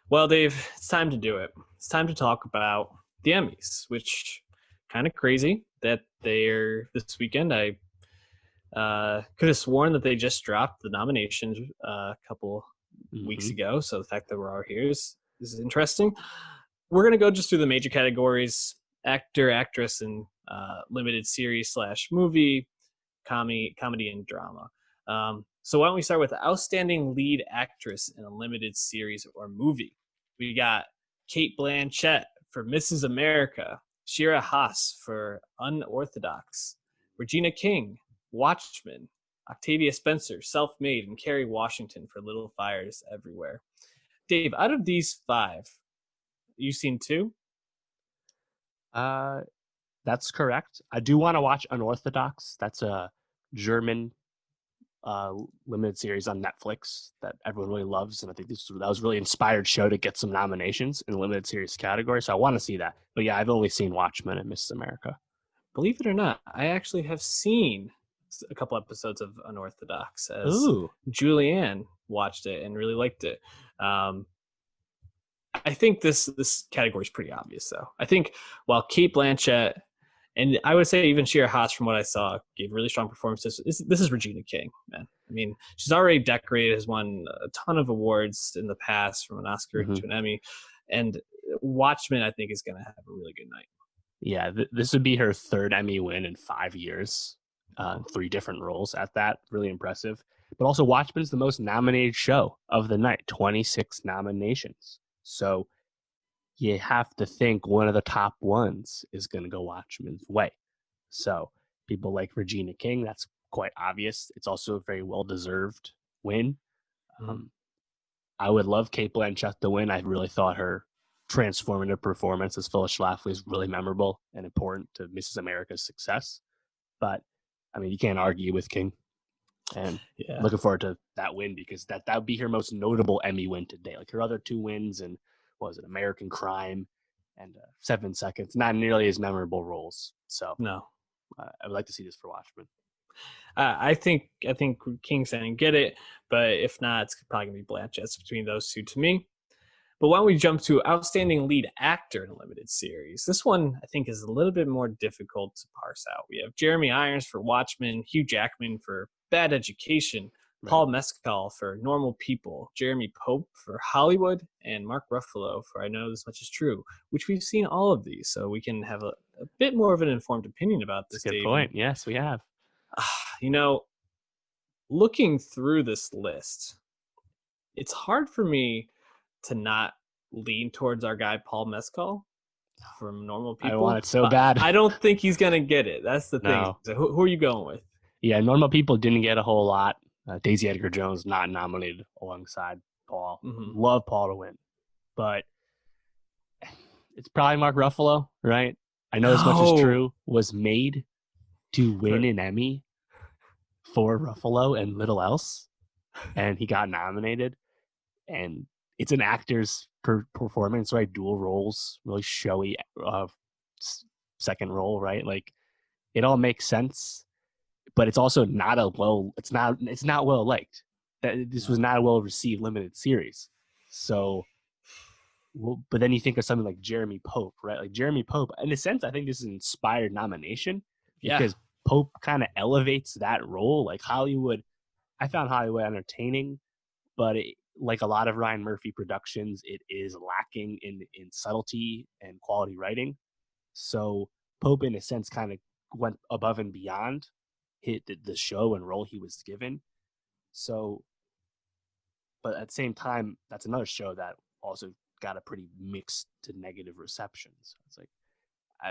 Well, Dave, it's time to do it. It's time to talk about the Emmys, which kind of crazy that they're this weekend. I could have sworn that they just dropped the nominations a couple weeks Hmm. ago. So the fact that we're all here is interesting. We're gonna go just through the major categories: actor, actress, and limited series slash movie, comedy, and drama. So why don't we start with outstanding lead actress in a limited series or movie? We got Kate Blanchett for Mrs. America, Shira Haas for Unorthodox, Regina King, Watchmen, Octavia Spencer, Self Made, and Kerry Washington for Little Fires Everywhere. Dave, out of these five, you've seen two? Uh, that's correct. I do want to watch Unorthodox. That's a German uh, limited series on Netflix that everyone really loves, and I think that was a really inspired show to get some nominations in the limited series category. So I want to see that. But yeah, I've only seen Watchmen and Mrs. America. Believe it or not, I actually have seen a couple episodes of Unorthodox as Ooh, Julianne watched it and really liked it. Um, I think this category is pretty obvious, though. I think while Kate Blanchett and I would say even Shira Haas, from what I saw, gave really strong performances. This is Regina King, man. I mean, she's already decorated, has won a ton of awards in the past, from an Oscar hmm. to an Emmy, and Watchmen, I think, is going to have a really good night. Yeah. This would be her third Emmy win in 5 years, three different roles at that. Really impressive. But also, Watchmen is the most nominated show of the night, 26 nominations. So you have to think one of the top ones is going to go Watchmen's way. So people like Regina King, that's quite obvious. It's also a very well deserved win. Mm-hmm. Um, I would love Kate Blanchett to win. I really thought her transformative performance as Phyllis Schlafly is really memorable and important to Mrs. America's success. But I mean, you can't argue with King. And Yeah. looking forward to that win because that would be her most notable Emmy win today. Like her other two wins and what was it, American Crime and 7 Seconds, not nearly as memorable roles. So No, I would like to see this for Watchmen. I think King's going to get it, but if not, it's probably going to be Blanchett between those two to me. But why don't we jump to outstanding lead actor in a limited series? This one I think is a little bit more difficult to parse out. We have Jeremy Irons for Watchmen, Hugh Jackman for Bad Education, Right. Paul Mescal for Normal People, Jeremy Pope for Hollywood, and Mark Ruffalo for I Know This Much Is True, which we've seen all of these, so we can have a bit more of an informed opinion about That's this, a good Dave. And point. Yes, we have. you know, looking through this list, it's hard for me to not lean towards our guy Paul Mescal from Normal I want People, it so but bad. I don't think he's gonna get it. That's the thing. No. So who are you going with? Yeah, Normal People didn't get a whole lot. Daisy Edgar Jones not nominated alongside Paul. Mm-hmm. Love Paul to win, but it's probably Mark Ruffalo, right? I Know As Much Is No, True was made to win an Emmy for Ruffalo and little else, and he got nominated. And it's an actor's performance, right? Dual roles, really showy second role, right? Like it all makes sense, but it's also not a well. It's not well liked. That this was no. not a well received limited series. So, well, but then you think of something like Jeremy Pope, right? Like Jeremy Pope, in a sense, I think this is an inspired nomination Yeah, because Pope kind of elevates that role. Like Hollywood, I found Hollywood entertaining, but like a lot of Ryan Murphy productions, it is lacking in subtlety and quality writing. So Pope, in a sense, kind of went above and beyond hit the show and role he was given. So, but at the same time, that's another show that also got a pretty mixed to negative reception. So it's like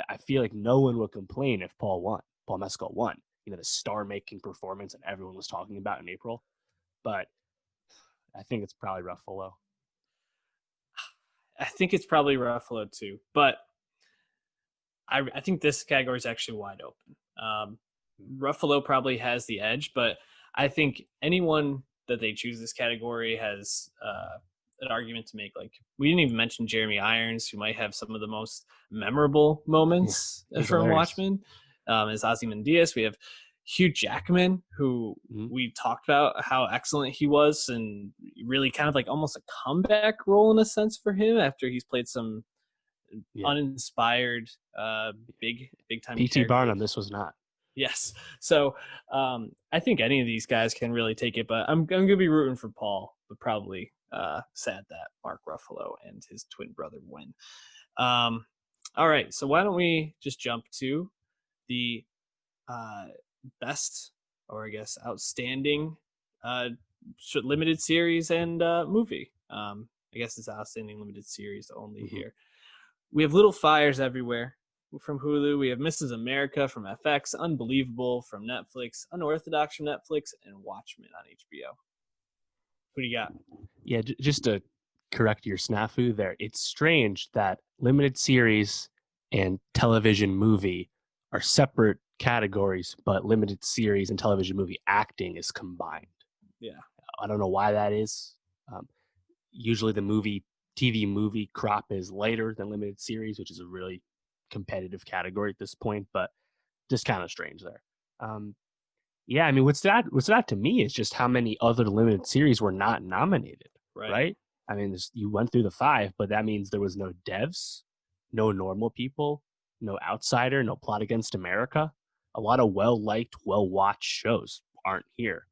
I feel like no one would complain if Paul won. Paul Mescal won. You know, the star-making performance that everyone was talking about in April. But I think it's probably Ruffalo. I think it's probably Ruffalo too, but I think this category is actually wide open. Ruffalo probably has the edge, but I think anyone that they choose this category has an argument to make. Like we didn't even mention Jeremy Irons, who might have some of the most memorable Yeah, moments he's from hilarious. Watchmen. As Ozymandias, we have Hugh Jackman, who Mhm. we talked about how excellent he was, and really kind of like almost a comeback role in a sense for him after he's played some Yeah. uninspired, big time P.T. characters. Barnum, this was not. Yes. So I think any of these guys can really take it, but I'm going to be rooting for Paul, but probably sad that Mark Ruffalo and his twin brother win. Um, all right. So why don't we just jump to the uh, best, or I guess outstanding, uh, limited series and movie. I guess it's outstanding limited series only Mhm. here. We have Little Fires Everywhere from Hulu. We have Mrs. America from FX, Unbelievable from Netflix, Unorthodox from Netflix, and Watchmen on HBO. Who do you got? Yeah, just to correct your snafu there, it's strange that limited series and television movie are separate categories, but limited series and television movie acting is combined. Yeah. I don't know why that is. Um, Usually the TV movie crop is later than limited series, which is a really competitive category at this point, but just kind of strange there. Um, yeah, I mean, what's that to me is just how many other limited series were not nominated, Right. right? I mean, you went through the five, but that means there was no Devs, no Normal People, no Outsider, no Plot Against America. A lot of well-liked, well-watched shows aren't here.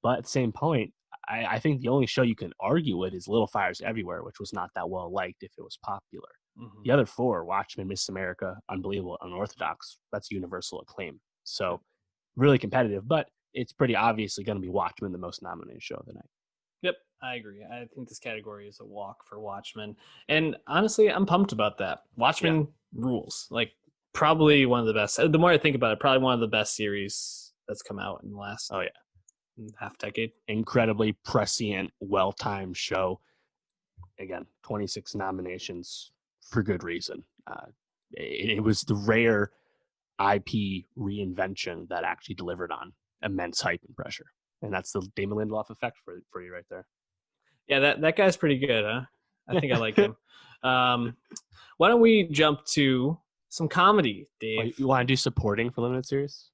But at the same point, I think the only show you can argue with is Little Fires Everywhere, which was not that well liked if it was popular. Mm-hmm. The other four, Watchmen, Miss America, Unbelievable, Unorthodox, that's universal acclaim. So really competitive, but it's pretty obviously going to be Watchmen, the most nominated show of the night. Yep, I agree. I think this category is a walk for Watchmen. And honestly, I'm pumped about that. Watchmen rules. Like, probably one of the best. The more I think about it, probably one of the best series that's come out in the last half decade. Incredibly prescient, well-timed show. Again, 26 nominations for good reason. It was the rare IP reinvention that actually delivered on immense hype and pressure. And that's the Damon Lindelof effect for you right there. Yeah, that guy's pretty good, huh? I think I like him. Why don't we jump to some comedy, Dave? Wait, you want to do supporting for limited series?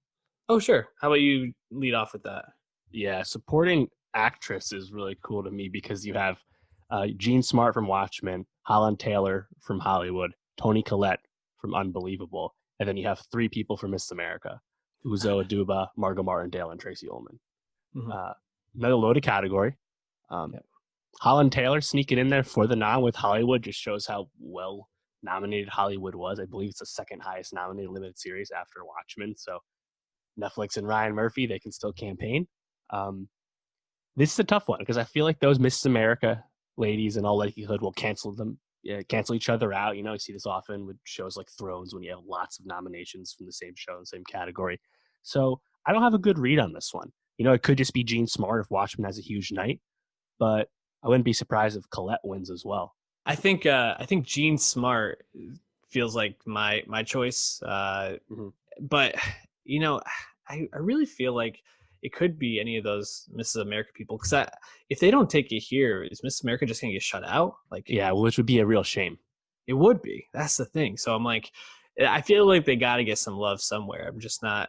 Oh, sure. How about you lead off with that? Yeah, supporting actress is really cool to me because you have Jean Smart from Watchmen, Holland Taylor from Hollywood, Toni Collette from Unbelievable, and then you have three people from Miss America: Uzo Aduba, Margot Martindale, and Tracy Ullman. Mm-hmm. Another loaded category. Holland Taylor sneaking in there for the nom with Hollywood just shows how well nominated Hollywood was. I believe it's the second highest nominated limited series after Watchmen. So Netflix and Ryan Murphy, they can still campaign. This is a tough one because I feel like those Miss America ladies in all likelihood will cancel each other out. You see this often with shows like Thrones when you have lots of nominations from the same show in the same category. So I don't have a good read on this one. It could just be Jean Smart if Watchmen has a huge night, but I wouldn't be surprised if Collette wins as well. I think Jean Smart feels like my choice. But I really feel like it could be any of those Mrs. America people because if they don't take it here, is Miss America just gonna get shut out? Like, yeah, which would be a real shame. It would be. That's the thing. So I'm like, I feel like they got to get some love somewhere. I'm just not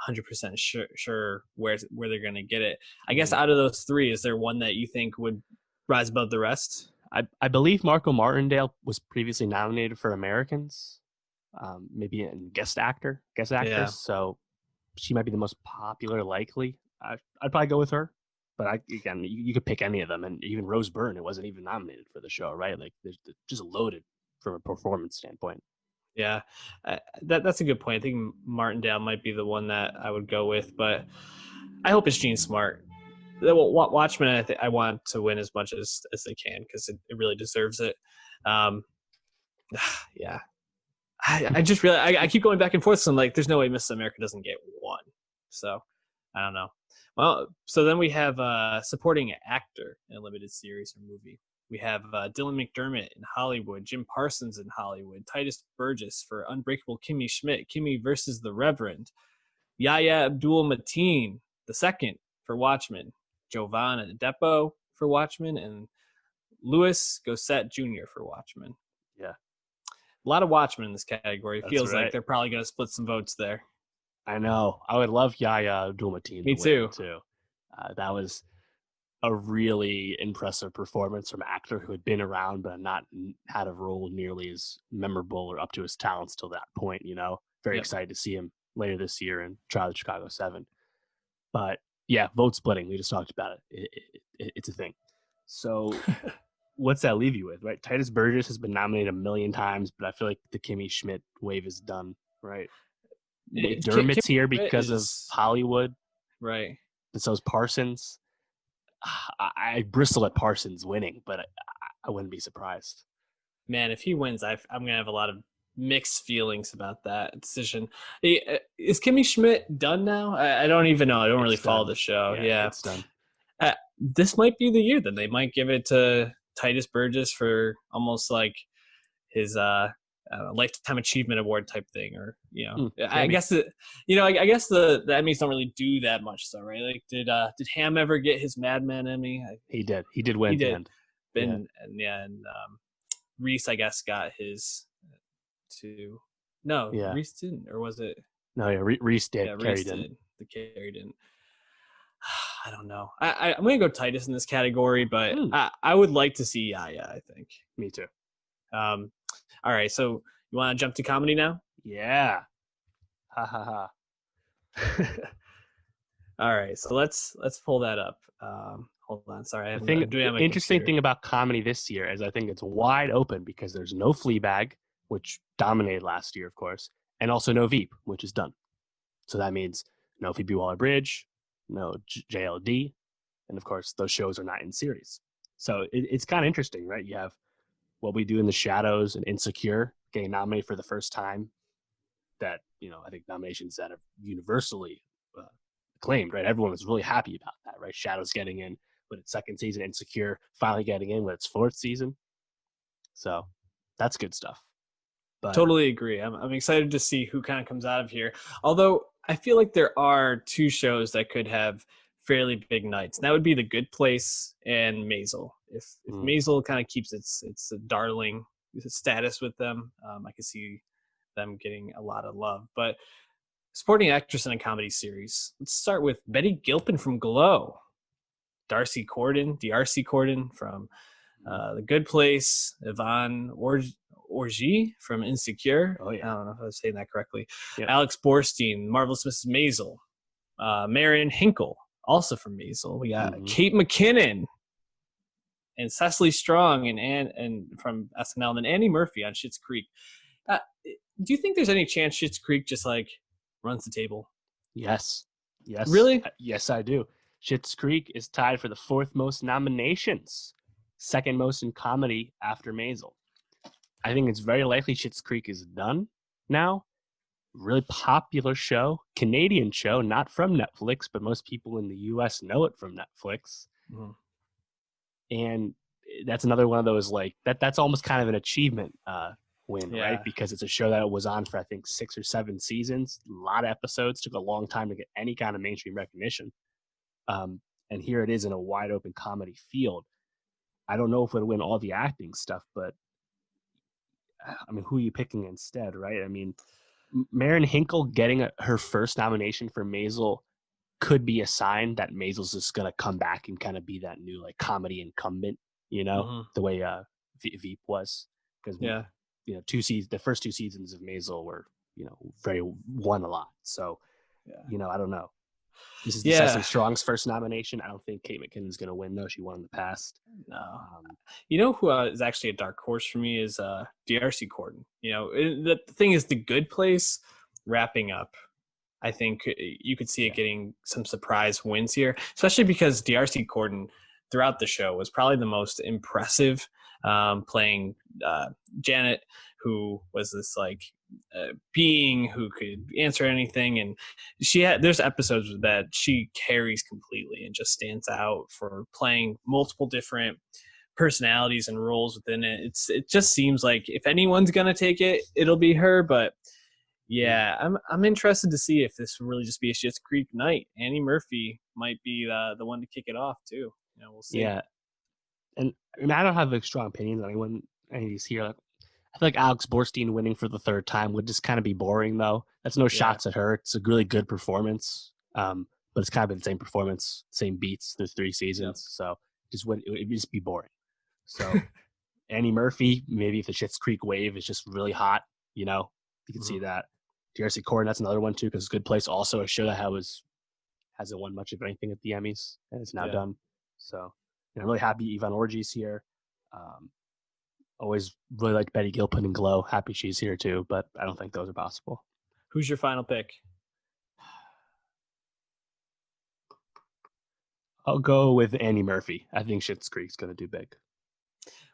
100% sure where they're gonna get it. I guess out of those three, is there one that you think would rise above the rest? I believe Margot Martindale was previously nominated for Americans, maybe a guest actress. Yeah. So she might be the most popular, likely. I'd probably go with her. But you could pick any of them, and even Rose Byrne, who wasn't even nominated for the show, right? Like, they're just loaded from a performance standpoint. Yeah, that's a good point. I think Martindale might be the one that I would go with, but I hope it's Jean Smart. Watchmen, I want to win as much as they can because it really deserves it. Yeah, I just really I keep going back and forth. So I'm like, there's no way Miss America doesn't get one. So I don't know. Well, so then we have supporting actor in a limited series or movie. We have Dylan McDermott in Hollywood, Jim Parsons in Hollywood, Titus Burgess for Unbreakable Kimmy Schmidt, Kimmy versus the Reverend, Yahya Abdul-Mateen II for Watchmen, Jovan Adepo for Watchmen, and Louis Gossett Jr. for Watchmen. Yeah. A lot of Watchmen in this category. It feels right. like they're probably going to split some votes there. I know. I would love Yahya Abdul-Mateen to Me win too. too. That was a really impressive performance from an actor who had been around but not had a role nearly as memorable or up to his talents till that point. Very Yep. excited to see him later this year in Trial of Chicago 7. But yeah, vote splitting. We just talked about it. It's a thing. So what's that leave you with, right? Titus Burgess has been nominated a million times, but I feel like the Kimmy Schmidt wave is done, right? Kim McDermott's here Schmidt because of is Hollywood, right. and so's Parsons. I bristle at Parsons winning, but I wouldn't be surprised. Man, if he wins, I'm gonna have a lot of mixed feelings about that decision. Is Kimmy Schmidt done now? I don't even know. I don't really It's follow done. the show. Yeah, Yeah, it's done. this might be the year that they might give it to Titus Burgess for almost like his lifetime achievement award type thing, or I Maybe. guess I guess the Emmys don't really do that much, though, right? Like, did Ham ever get his Mad Men Emmy? He did. He did win He at the did. end. Yeah. And Reese, I guess, got his too. No, Yeah. Reese didn't, or was it? No, yeah, Reese did. Yeah, Carrie Reese didn't. did. The Carrie didn't. I don't know. I'm gonna go Titus in this category, but I would like to see Yaya. I think. Me too. All right, so you want to jump to comedy now? Yeah. Ha ha ha. All right, so let's pull that up. Hold on, sorry, I'm doing it on my Interesting computer. thing about comedy this year is I think it's wide open because there's no Fleabag, which dominated last year, of course, and also no Veep, which is done. So that means no Phoebe Waller-Bridge, no JLD, and of course those shows are not in series. So it's kind of interesting, right? You have What We Do in the Shadows and Insecure getting nominated for the first time. That I think nominations that are universally acclaimed, right? Everyone was really happy about that, right? Shadows getting in with its second season, Insecure finally getting in with its fourth season. So that's good stuff. But totally agree. I'm excited to see who kind of comes out of here. Although I feel like there are two shows that could have fairly big nights. And that would be The Good Place and Maisel. If Maisel kind of keeps its darling status with them, I could see them getting a lot of love. But supporting actress in a comedy series. Let's start with Betty Gilpin from Glow, D'Arcy Corden from The Good Place, Yvonne Orji from Insecure. Oh, yeah. I don't know if I was saying that correctly. Yeah. Alex Borstein, Marvelous Mrs. Maisel. Marion Hinkle, also from Maisel. We got Kate McKinnon and Cecily Strong and from SNL, and then Annie Murphy on Schitt's Creek. Do you think there's any chance Schitt's Creek just like runs the table? Yes. Really? Yes, I do. Schitt's Creek is tied for the fourth most nominations, second most in comedy after Maisel. I think it's very likely Schitt's Creek is done now. Really popular show, Canadian show, not from Netflix, but most people in the U.S. know it from Netflix. Mm-hmm. And that's another one of those that's almost kind of an achievement win, Yeah. right? Because it's a show that was on for I think 6 or 7 seasons, a lot of episodes, took a long time to get any kind of mainstream recognition. And here it is in a wide open comedy field. I don't know if it'll win all the acting stuff, but I mean, who are you picking instead, right? I mean, Marion Hinkle getting her first nomination for Maisel could be a sign that Maisel's just going to come back and kind of be that new like comedy incumbent, the way Veep was. Because the first 2 seasons of Maisel were very won a lot. So I don't know. This is Cecily Strong's first nomination. I don't think Kate McKinnon's going to win, though. She won in the past. No. Who is actually a dark horse for me is D'Arcy Corden. The thing is, The Good Place wrapping up. I think you could see it getting some surprise wins here, especially because D'Arcy Corden throughout the show was probably the most impressive, playing Janet, who was this like being who could answer anything, and there's episodes that she carries completely and just stands out for playing multiple different personalities and roles within it. It just seems like if anyone's gonna take it, it'll be her. But I'm interested to see if this will really just be a Schitt's Creek night. Annie Murphy might be the one to kick it off too. We'll see. Yeah, and I don't have strong opinions on any of these here. I I feel like Alex Borstein winning for the third time would just kind of be boring, though. That's no Yeah, shots at her. It's a really good performance, but it's kind of been the same performance, same beats through 3 seasons. yep. So it would just be boring. So Annie Murphy, maybe if the Schitt's Creek wave is just really hot, you can see Mhm. that. DRC Corin, that's another one too, because Good Place also a show that hasn't won much of anything at the Emmys, and it's now Yeah. done. So I'm really happy Yvonne Orji's here. Um, Always really liked Betty Gilpin and Glow. Happy she's here too, but I don't think those are possible. Who's your final pick? I'll go with Annie Murphy. I think Schitt's Creek's going to do big.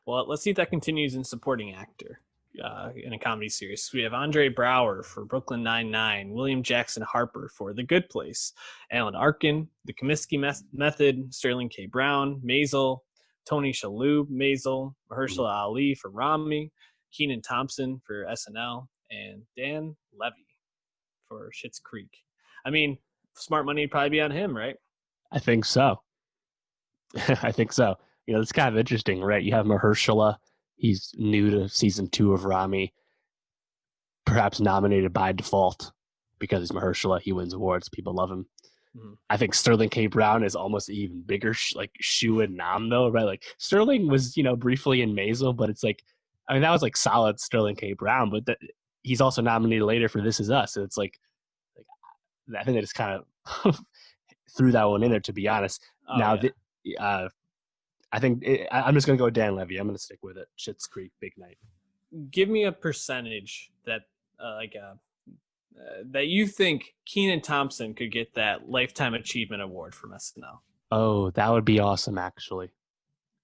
Well, let's see if that continues in supporting actor in a comedy series. We have Andre Brower for Brooklyn Nine-Nine, William Jackson Harper for The Good Place, Alan Arkin, The Comiskey Method, Sterling K. Brown, Maisel, Tony Shalhoub, Maisel, Mahershala Ali for Rami, Keenan Thompson for SNL, and Dan Levy for Schitt's Creek. I mean, smart money would probably be on him, right? I think so. I think so. It's kind of interesting, right? You have Mahershala. He's new to season 2 of Rami, perhaps nominated by default because he's Mahershala. He wins awards. People love him. Mm-hmm. I think Sterling K. Brown is almost an even bigger shoe and nom though, right? Like Sterling was, briefly in Maisel, but it's like, I mean, that was like solid Sterling K. Brown, but he's also nominated later for This Is Us. And it's like I think they just kind of threw that one in there, to be honest. Oh, Now, yeah. I think I'm just going to go Dan Levy. I'm going to stick with it. Schitt's Creek, big night. Give me a percentage that that you think Keenan Thompson could get that Lifetime Achievement Award from SNL. Oh, that would be awesome, actually.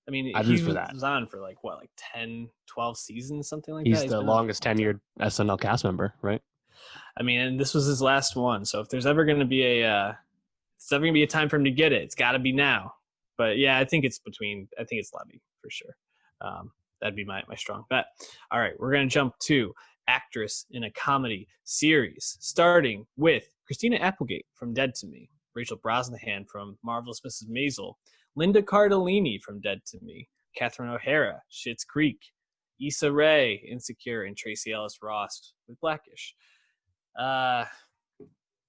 I mean, I'd he root for that. was on for like 10, 12 seasons, something like He's that. the longest tenured SNL cast member, right? I mean, and this was his last one. So if there's ever going to be a time for him to get it, it's got to be now. But yeah, I think it's Levy for sure. That'd be my strong bet. All right, we're going to jump to actress in a comedy series, starting with Christina Applegate from Dead to Me, Rachel Brosnahan from Marvelous Mrs. Maisel, Linda Cardellini from Dead to Me, Catherine O'Hara, Schitt's Creek, Issa Rae, Insecure, and Tracy Ellis Ross with Blackish. I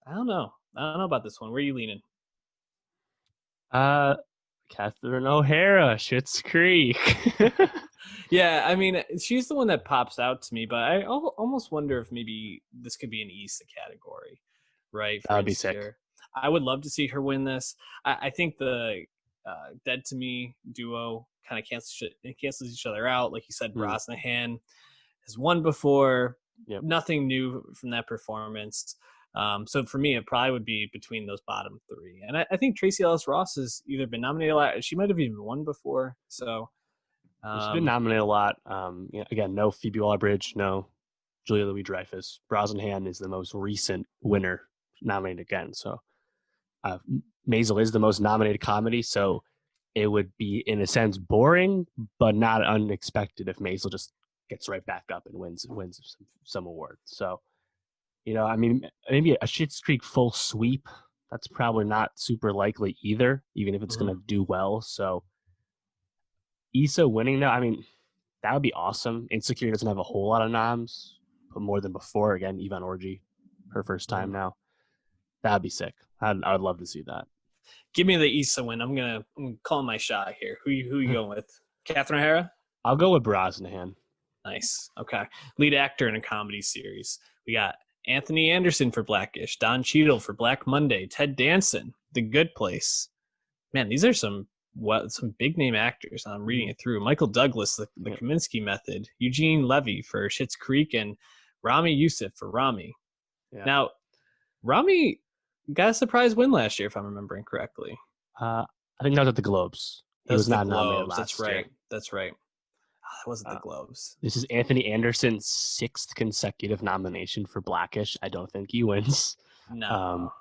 don't know. I don't know about this one. Where are you leaning? Catherine O'Hara, Schitt's Creek. Yeah, I mean, she's the one that pops out to me, but I almost wonder if maybe this could be an Issa category, right? That would be sick. I would love to see her win this. I think the Dead to Me duo kind of cancels each other out. Like you said, Brosnahan has won before. Yep. Nothing new from that performance. So for me, it probably would be between those bottom 3. And I think Tracy Ellis Ross has either been nominated a lot. She might have even won before. So she's been nominated a lot. Again, no Phoebe Waller-Bridge, no Julia Louis-Dreyfus. Brosnahan is the most recent winner nominated again. So Maisel is the most nominated comedy. So it would be, in a sense, boring, but not unexpected if Maisel just gets right back up and wins some award. So, I mean, maybe a Schitt's Creek full sweep. That's probably not super likely either, even if it's going to do well. So Issa winning, though, I mean, that would be awesome. Insecure doesn't have a whole lot of noms, but more than before. Again, Yvonne Orji, her first time now. That'd be sick. I'd love to see that. Give me the Issa win. I'm gonna call my shot here. Who you going with? Catherine O'Hara? I'll go with Brosnahan. Nice. Okay. Lead actor in a comedy series. We got Anthony Anderson for Blackish, Don Cheadle for Black Monday, Ted Danson, The Good Place. Man, these are some big name actors. I'm reading it through. Michael Douglas, the Kominsky Method, Eugene Levy for Schitt's Creek, and Rami Youssef for Rami. Yeah. Now, Rami got a surprise win last year, if I'm remembering correctly. I think that was at the Globes. He was not nominated last year. That's right. That wasn't the Globes. This is Anthony Anderson's 6th consecutive nomination for Blackish. I don't think he wins. No.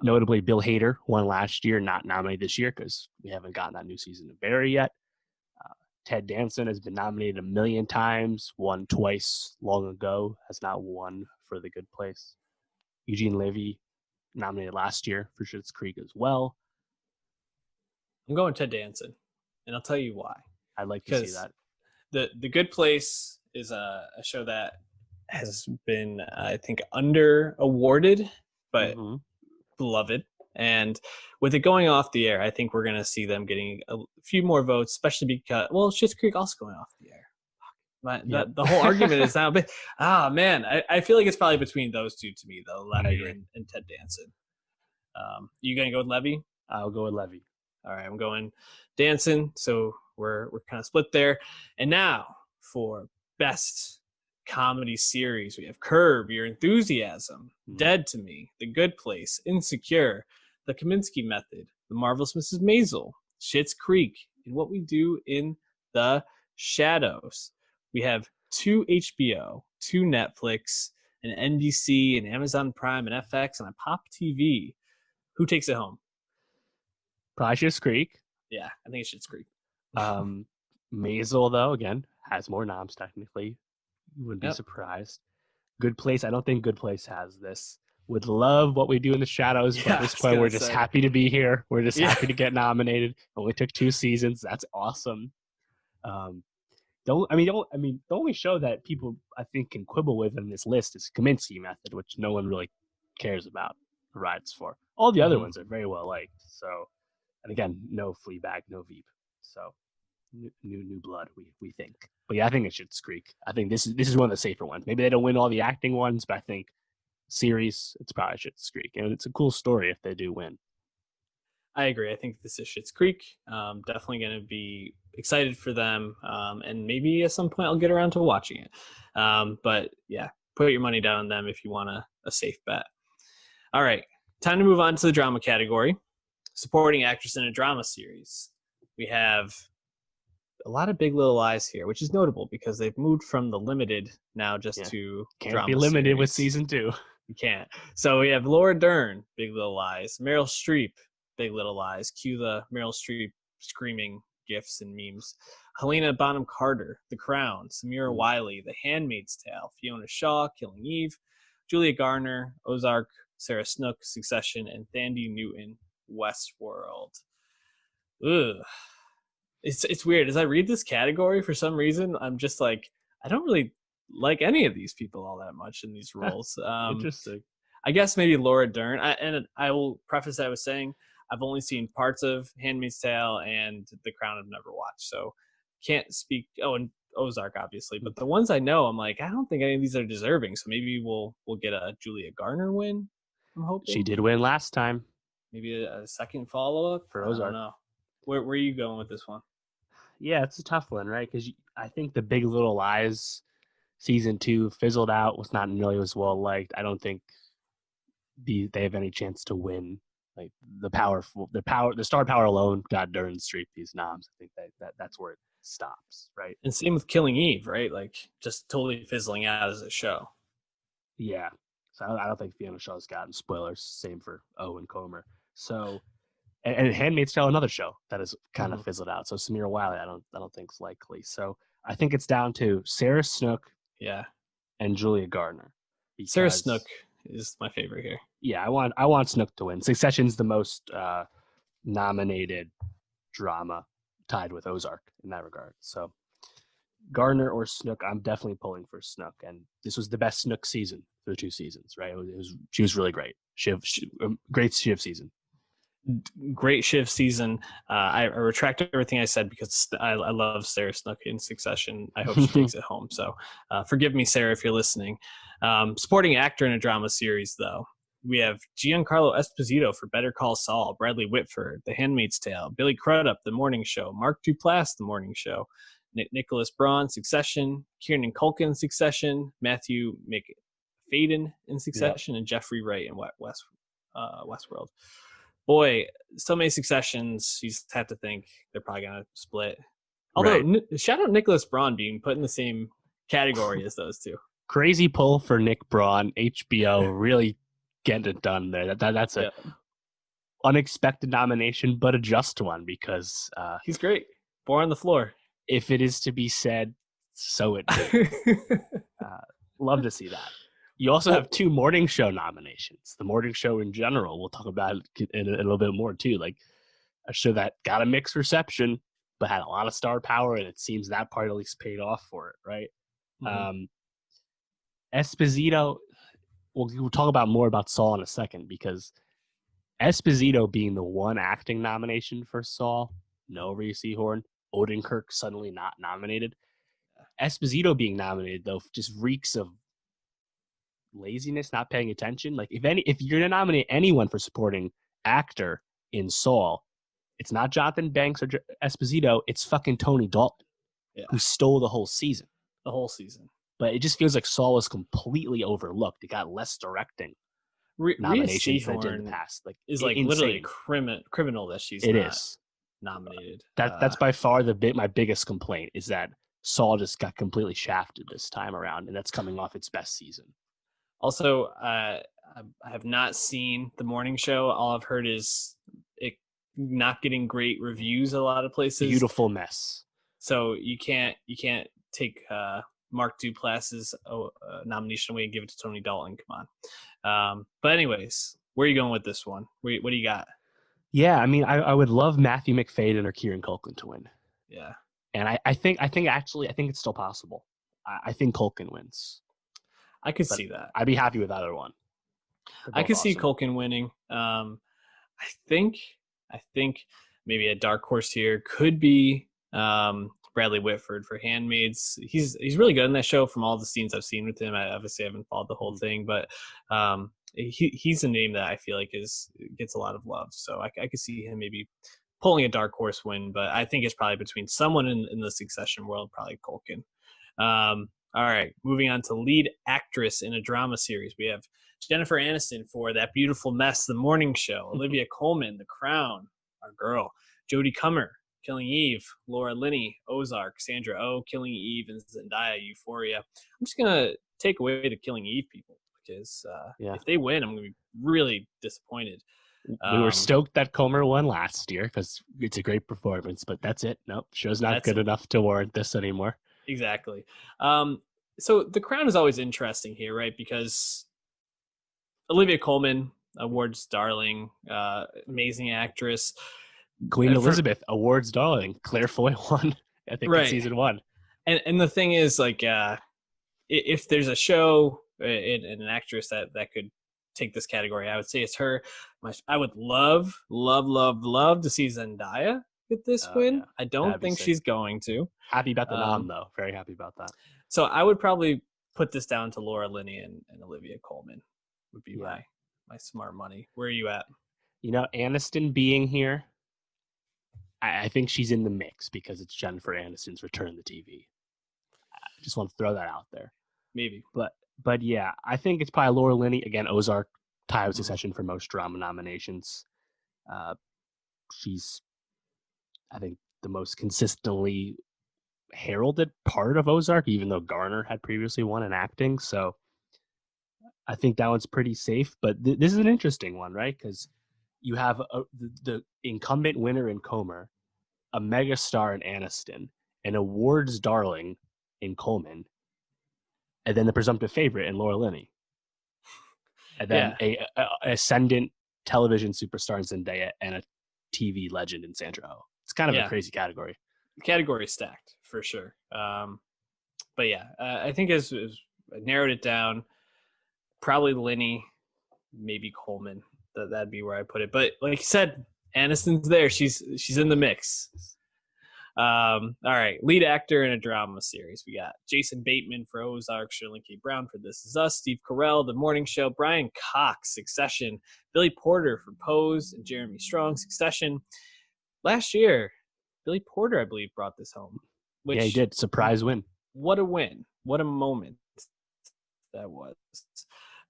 Notably, Bill Hader won last year, not nominated this year because we haven't gotten that new season of Barry yet. Ted Danson has been nominated 1 million times, won twice long ago, has not won for The Good Place. Eugene Levy nominated last year for Schitt's Creek as well. I'm going Ted Danson, and I'll tell you why. I'd like to see that. The Good Place is a show that has been, I think, under awarded, but Mm-hmm. beloved. And with it going off the air, I think we're going to see them getting a few more votes, especially because, well, Schitt's Creek also going off the air. But Yep. the whole argument is now, man, I feel like it's probably between those two to me, though, I Levy agree. and Ted Danson. You going to go with Levy? I'll go with Levy. All right, I'm going Danson. So we're kind of split there. And now for best comedy series, we have Curb Your Enthusiasm, Dead to Me, The Good Place, Insecure, The Kaminsky Method, The Marvelous Mrs. Maisel, Schitt's Creek, and What We Do in the Shadows. We have two HBO, two Netflix, an NBC, an Amazon Prime, an FX, and a Pop TV. Who takes it home? Probably Schitt's Creek. Yeah, I think it's Schitt's Creek. Maisel, though, again, has more noms technically. You wouldn't be surprised. Good Place. I don't think Good Place has this. Would love What We Do in the Shadows, but at this point, we're just happy to be here. We're just happy to get nominated. Only took 2 seasons. That's awesome. The only show that people I think can quibble with in this list is Kaminsky Method, which no one really cares about the rides for. All the other ones are very well liked. So, and again, no Fleabag, no Veep. So, new blood, we think. But yeah, I think it's Schitt's Creek. I think this is one of the safer ones. Maybe they don't win all the acting ones, but I think series, it's probably Schitt's Creek, and it's a cool story if they do win. I agree. I think this is Schitt's Creek. Definitely going to be excited for them, and maybe at some point I'll get around to watching it. But yeah, put your money down on them if you want a safe bet. All right, time to move on to the drama category. Supporting actress in a drama series. We have a lot of Big Little Lies here, which is notable because they've moved from the limited now just to can't drama be limited series. with season 2. You can't. So we have Laura Dern, Big Little Lies, Meryl Streep, Big Little Lies. Cue the Meryl Streep screaming gifs and memes. Helena Bonham Carter, The Crown, Samira Wiley, The Handmaid's Tale, Fiona Shaw, Killing Eve, Julia Garner, Ozark, Sarah Snook, Succession, and Thandie Newton, Westworld. Ugh. It's weird. As I read this category, for some reason, I'm just like, I don't really like any of these people all that much in these roles. Interesting. I guess maybe Laura Dern. And I will preface that with saying I've only seen parts of Handmaid's Tale and The Crown I've never watched, so can't speak. Oh, and Ozark, obviously. But the ones I know, I'm like, I don't think any of these are deserving. So maybe we'll get a Julia Garner win. I'm hoping she did win last time. Maybe a second follow up for Ozark. I don't know. Where are you going with this one? Yeah, it's a tough one, right? Because I think the Big Little Lies season 2 fizzled out, was not nearly as well liked. I don't think they have any chance to win. Like the star power alone got Dern Streep these noms. I think that's where it stops, right? And same with Killing Eve, right? Like just totally fizzling out as a show. Yeah, so I don't think Fiona Shaw's gotten spoilers. Same for Owen Comer. So. And Handmaid's Tale, another show that has kind of fizzled out. So Samira Wiley, I don't think is likely. So I think it's down to Sarah Snook, and Julia Garner. Sarah Snook is my favorite here. Yeah, I want Snook to win. Succession's the most nominated drama, tied with Ozark in that regard. So Garner or Snook, I'm definitely pulling for Snook. And this was the best Snook season through 2 seasons, right? She was really great. Great Shiv season. Great Shiv season. I retract everything I said because I love Sarah Snook in Succession. I hope she takes it home. So forgive me, Sarah, if you're listening. Supporting actor in a drama series, though. We have Giancarlo Esposito for Better Call Saul, Bradley Whitford, The Handmaid's Tale, Billy Crudup, The Morning Show, Mark Duplass, The Morning Show, Nicholas Braun, Succession, Kieran Culkin, Succession, Matthew McFadden in Succession, and Jeffrey Wright in Westworld. Boy, so many Successions. You just have to think they're probably going to split. Although, shout out Nicholas Braun being put in the same category as those two. Crazy pull for Nick Braun. HBO really getting it done there. That's a unexpected nomination, but a just one because he's great. 4 on the floor. If it is to be said, so it love to see that. You also have 2 morning show nominations. The morning show in general, we'll talk about it in a little bit more too. Like a show that got a mixed reception, but had a lot of star power, and it seems that part at least paid off for it, right? Mhm. Um, Esposito, we'll talk about more about Saul in a second because Esposito being the one acting nomination for Saul, no Reese Horn, Odenkirk suddenly not nominated. Esposito being nominated though just reeks of laziness, not paying attention. Like if you're gonna nominate anyone for supporting actor in Saul, it's not Jonathan Banks or Esposito, it's fucking Tony Dalton, Yeah, who stole the whole season. the whole season. But it just feels like Saul was completely overlooked. It got less directing Rhea nominations than it did in the Seahorn past. Like is like literally a insane. criminal that she's It not is. nominated. That's by far my biggest complaint is that Saul just got completely shafted this time around, and that's coming off its best season. Also, I have not seen the morning show. All I've heard is it not getting great reviews a lot of places. Beautiful mess. So you can't take Mark Duplass's nomination away and give it to Tony Dalton. Come on. But anyways, where are you going with this one? What do you got? Yeah, I mean, I would love Matthew McFadyen or Kieran Culkin to win. Yeah, and I think it's still possible. I think Culkin wins. I could see that. I'd be happy with either one. I could see Culkin winning. I think maybe a dark horse here could be Bradley Whitford for Handmaids. He's really good in that show from all the scenes I've seen with him. I obviously haven't followed the whole thing, but he's a name that I feel like gets a lot of love. So I could see him maybe pulling a dark horse win, but I think it's probably between someone in the Succession world, probably Culkin. All right, moving on to lead actress in a drama series. We have Jennifer Aniston for That Beautiful Mess, The Morning Show. Olivia Colman, The Crown, our girl. Jodie Comer, Killing Eve. Laura Linney, Ozark. Sandra Oh, Killing Eve. And Zendaya, Euphoria. I'm just going to take away the Killing Eve people because if they win, I'm going to be really disappointed. We were stoked that Comer won last year because it's a great performance, but that's it. Nope, show's not good enough to warrant this anymore. Exactly. So The Crown is always interesting here, right? Because Olivia Colman, awards darling, amazing actress. Queen Elizabeth, awards darling. Claire Foy won, I think, in season 1. And the thing is, like, if there's a show and an actress that could take this category, I would say it's her. I would love to see Zendaya get this win. Yeah. I don't think she's going to. Happy about the nom, though. Very happy about that. So I would probably put this down to Laura Linney and Olivia Colman would be my smart money. Where are you at? You know, Aniston being here, I think she's in the mix because it's Jennifer Aniston's return to TV. I just want to throw that out there. Maybe. But yeah, I think it's probably Laura Linney. Again, Ozark, tie with Succession for most drama nominations. She's, I think, the most consistently heralded part of Ozark, even though Garner had previously won in acting. So I think that one's pretty safe. But this is an interesting one, right? Because you have the incumbent winner in Comer, a megastar in Aniston, an awards darling in Coleman, and then the presumptive favorite in Laura Linney. And then a ascendant television superstar in Zendaya and a TV legend in Sandra Oh. It's kind of a crazy category. The category is stacked for sure. But yeah, I think as I narrowed it down, probably Linney, maybe Coleman. That'd be where I put it. But like you said, Aniston's there. She's in the mix. All right, lead actor in a drama series. We got Jason Bateman for Ozark, Shirley K. Brown for This Is Us, Steve Carell, The Morning Show, Brian Cox, Succession, Billy Porter for Pose, and Jeremy Strong, Succession. Last year, Billy Porter, I believe, brought this home. Yeah, he did. Surprise win. What a win. What a moment that was.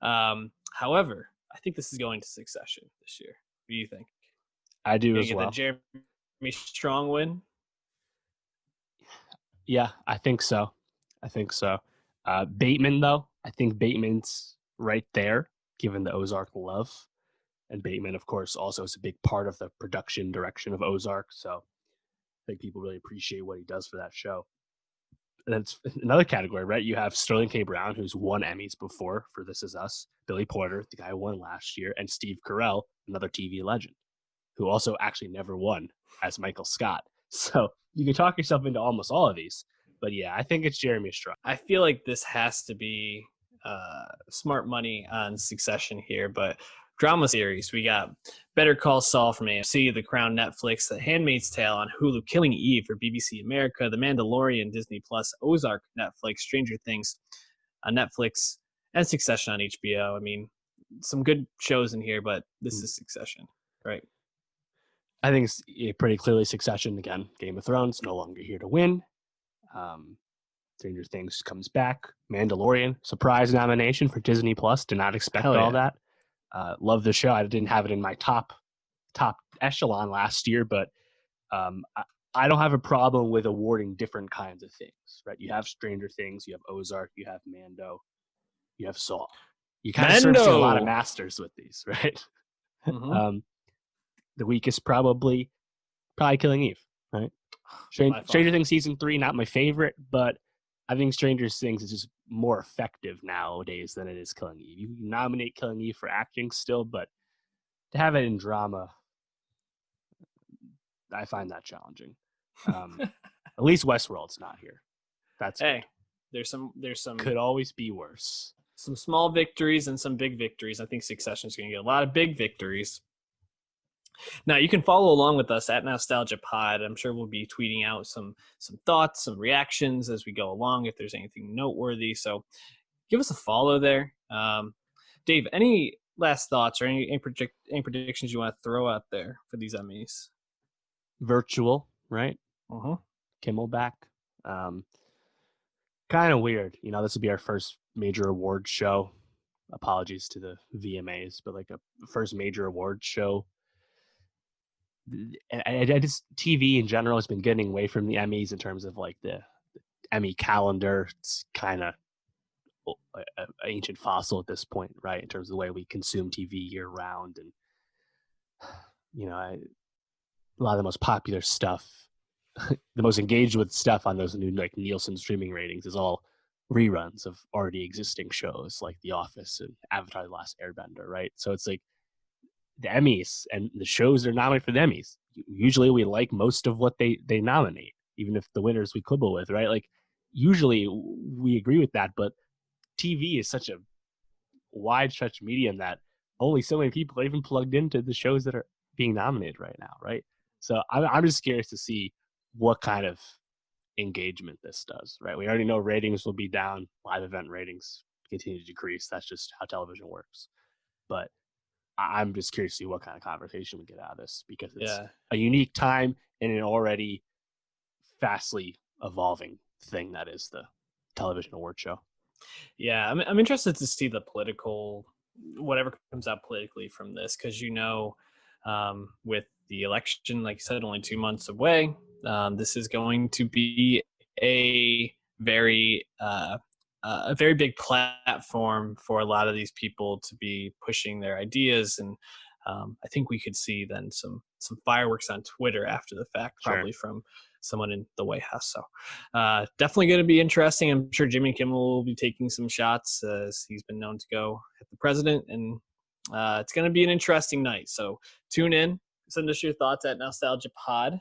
However, I think this is going to Succession this year. What do you think? I do as well. The Jeremy Strong win? Yeah, I think so. Bateman, though, I think Bateman's right there, given the Ozark love. And Bateman, of course, also is a big part of the production direction of Ozark. So I think people really appreciate what he does for that show. And then it's another category, right? You have Sterling K. Brown, who's won Emmys before for This Is Us. Billy Porter, the guy who won last year. And Steve Carell, another TV legend, who also actually never won as Michael Scott. So you can talk yourself into almost all of these. But yeah, I think it's Jeremy Strong. I feel like this has to be smart money on Succession here, but drama series, we got Better Call Saul from AMC, The Crown Netflix, The Handmaid's Tale on Hulu, Killing Eve for BBC America, The Mandalorian Disney Plus, Ozark Netflix, Stranger Things on Netflix, and Succession on HBO. I mean, some good shows in here, but this is Succession, right? I think it's pretty clearly Succession. Again, Game of Thrones no longer here to win. Stranger Things comes back. Mandalorian surprise nomination for Disney Plus. Did not expect all that. Love the show. I didn't have it in my top echelon last year, but I don't have a problem with awarding different kinds of things. Right? You have Stranger Things, you have Ozark, you have Mando, you have Saul. You kind of start to see a lot of masters with these, right? Mm-hmm. The weakest probably Killing Eve, right? Stranger Things season 3, not my favorite, but I think Stranger Things is just more effective nowadays than it is Killing Eve. You can nominate Killing Eve for acting still, but to have it in drama, I find that challenging. At least Westworld's not here. That's hey, good. There's some could always be worse. Some small victories and some big victories. I think Succession is going to get a lot of big victories. Now, you can follow along with us at Nowstalgia Pod. I'm sure we'll be tweeting out some thoughts, some reactions as we go along if there's anything noteworthy. So give us a follow there. Dave, any last thoughts or any predictions you want to throw out there for these Emmys? Virtual, right? Uh-huh. Kimmel back. Kind of weird. This will be our first major award show. Apologies to the VMAs, but like a first major award show. I just TV in general has been getting away from the Emmys in terms of like the Emmy calendar. It's kind of an ancient fossil at this point, right? In terms of the way we consume TV year round, and a lot of the most popular stuff, the most engaged with stuff on those new like Nielsen streaming ratings is all reruns of already existing shows like The Office and Avatar: The Last Airbender, right? So it's like the Emmys and the shows are nominated for the Emmys. Usually we like most of what they nominate, even if the winners we quibble with, right? Like usually we agree with that, but TV is such a wide stretch medium that only so many people are even plugged into the shows that are being nominated right now, right? So I'm just curious to see what kind of engagement this does, right? We already know ratings will be down, live event ratings continue to decrease. That's just how television works. But I'm just curious to see what kind of conversation we get out of this, because it's a unique time in an already fastly evolving thing that is the television award show. Yeah, I'm interested to see the whatever comes out politically from this, because with the election, like you said, only 2 months away, this is going to be a very big platform for a lot of these people to be pushing their ideas, and I think we could see then some fireworks on Twitter after the fact, probably from someone in the White House. So definitely going to be interesting. I'm sure Jimmy Kimmel will be taking some shots, as he's been known to go at the president, and it's going to be an interesting night. So tune in, send us your thoughts at Nowstalgia Pod